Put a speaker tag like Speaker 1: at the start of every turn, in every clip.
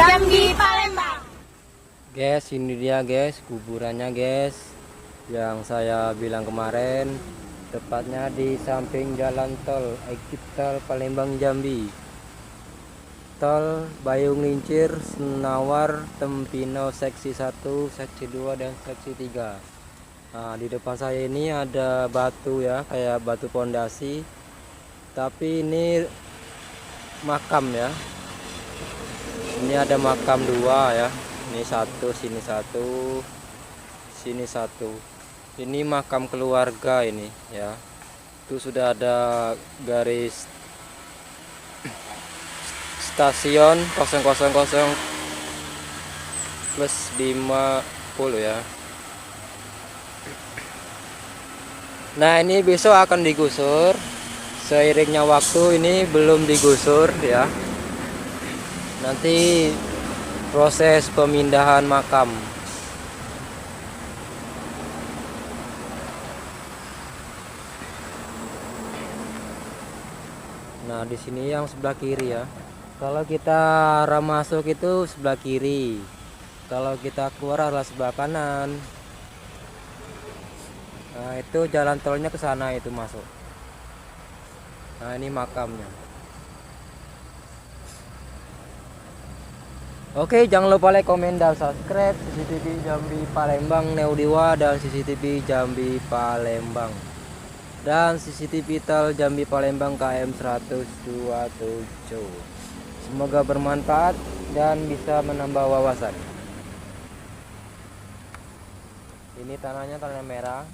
Speaker 1: Jambi Palembang.
Speaker 2: Guys, ini dia guys, kuburannya guys, yang saya bilang kemarin, tepatnya di samping jalan tol exit tol Palembang Jambi, tol Bayung Lincir, Senawar, Tempino seksi 1, seksi 2 dan seksi 3. Nah, di depan saya ini ada batu ya, kayak batu pondasi, tapi ini makam ya. Ini ada makam dua ya. Ini satu, sini satu, sini satu. Ini makam keluarga ini ya. Itu sudah ada garis stasiun 000 plus 50 ya. Nah, ini besok akan digusur. Seiringnya waktu ini belum digusur ya. Nanti proses pemindahan makam. Nah, di sini yang sebelah kiri ya. Kalau kita arah masuk itu sebelah kiri. Kalau kita keluar adalah sebelah kanan. Nah, itu jalan tolnya ke sana itu masuk. Nah, ini makamnya. Oke, jangan lupa like, komen, dan subscribe CCTV Jambi Palembang Neudiwa dan CCTV Jambi Palembang dan CCTV Tol Jambi Palembang KM 127. Semoga bermanfaat dan bisa menambah wawasan. Ini tanahnya tanah merah.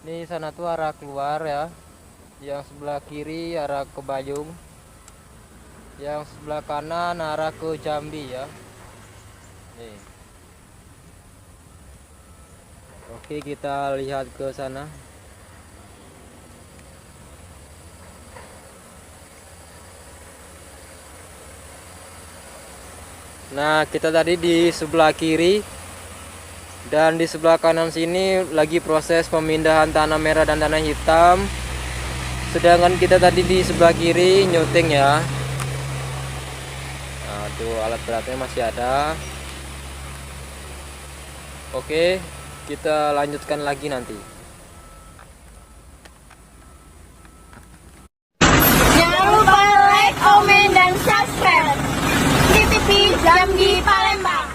Speaker 2: Ini sana tuh arah keluar ya. Yang sebelah kiri arah ke Bayung. Yang sebelah kanan arah ke Jambi ya. Nih. Oke, kita lihat ke sana. Nah, kita tadi di sebelah kiri dan di sebelah kanan sini lagi proses pemindahan tanah merah dan tanah hitam. Sedangkan kita tadi di sebelah kiri nyuting ya. Nah, tuh alat beratnya masih ada. Oke, kita lanjutkan lagi nanti.
Speaker 1: Jangan lupa like, komen, dan subscribe CCTV Jambi Palembang.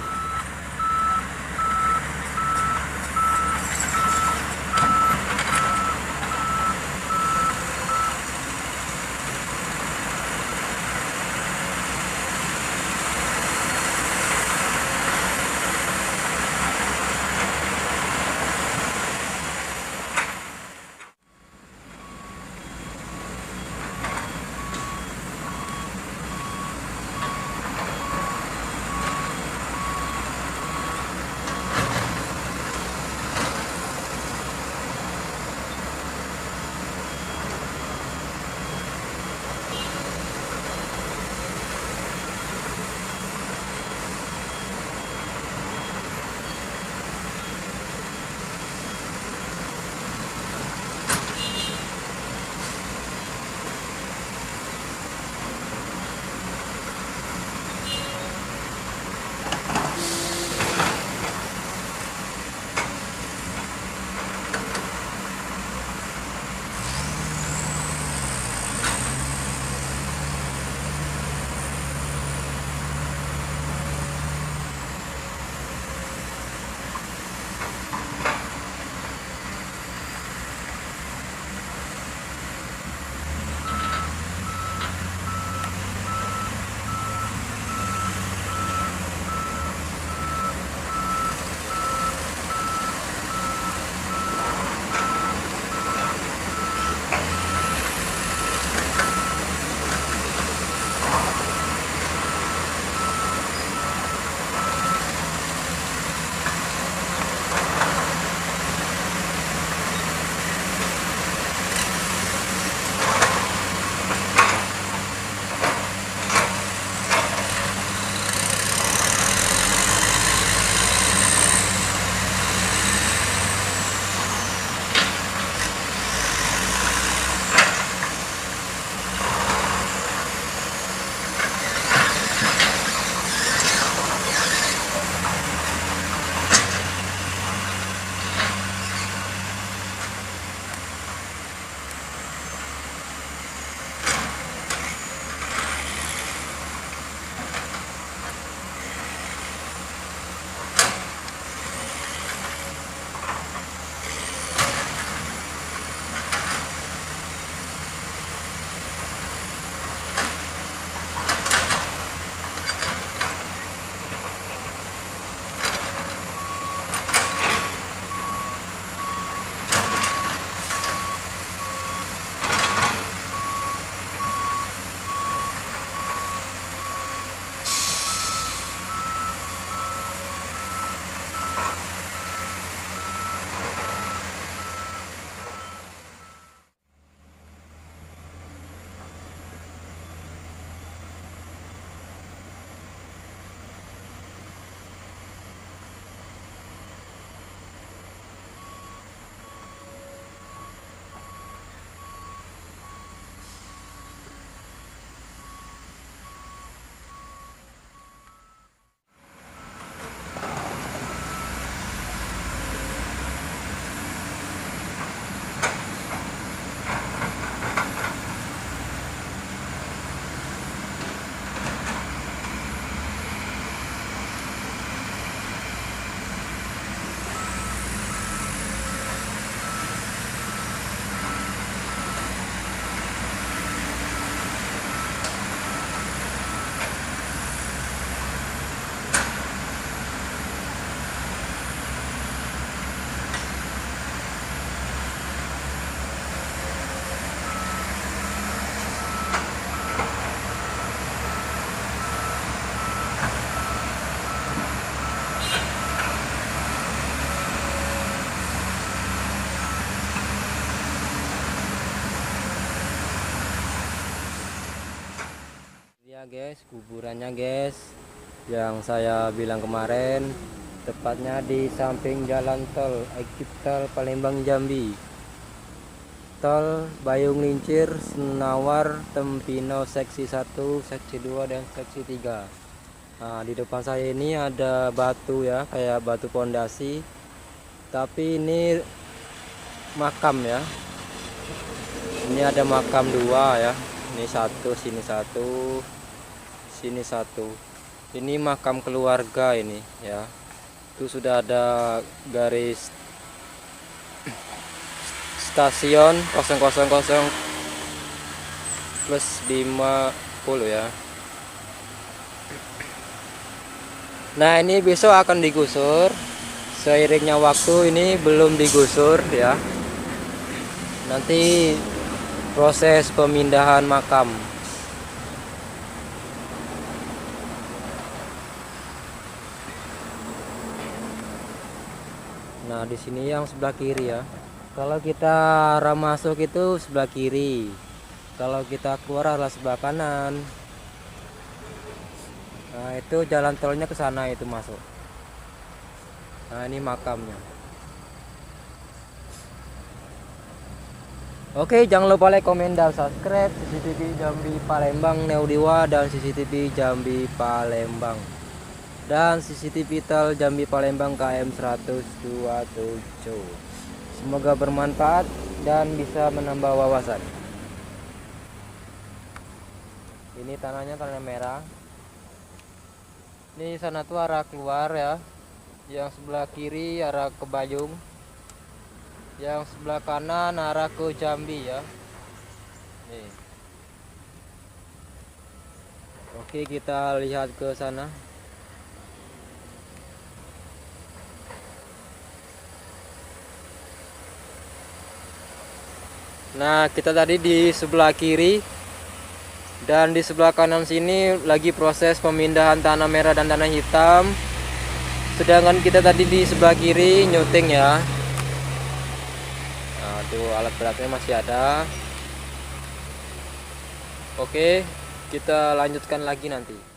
Speaker 2: guys, kuburannya guys, yang saya bilang kemarin, tepatnya di samping jalan tol exit tol Palembang Jambi, tol Bayung Lincir Senawar Tempino seksi 1, seksi 2 dan seksi 3. Nah, di depan saya ini ada batu ya, kayak batu pondasi, tapi ini makam ya. Ini ada makam dua ya, ini satu, sini satu, sini satu. Ini makam keluarga ini ya. Itu sudah ada garis stasiun 000 plus 50 ya. Nah, ini besok akan digusur. Seiringnya waktu ini belum digusur ya. Nanti proses pemindahan makam. Nah, di sini yang sebelah kiri ya. Kalau kita arah masuk itu sebelah kiri. Kalau kita keluar adalah sebelah kanan. Nah, itu jalan tolnya ke sana itu masuk. Nah, ini makamnya. Oke, jangan lupa like, komen, dan subscribe CCTV Jambi Palembang Neudiwa dan CCTV Jambi Palembang dan CCTV Tol Jambi Palembang KM 127. Semoga bermanfaat dan bisa menambah wawasan. Ini tanahnya tanah merah. Ini sana tuh arah keluar ya. Yang sebelah kiri arah ke Bayung. Yang sebelah kanan arah ke Jambi ya. Nih. Oke, kita lihat ke sana. Nah, kita tadi di sebelah kiri dan di sebelah kanan sini lagi proses pemindahan tanah merah dan tanah hitam. Sedangkan kita tadi di sebelah kiri nyuting ya. Tuh, alat beratnya masih ada. Oke, kita lanjutkan lagi nanti.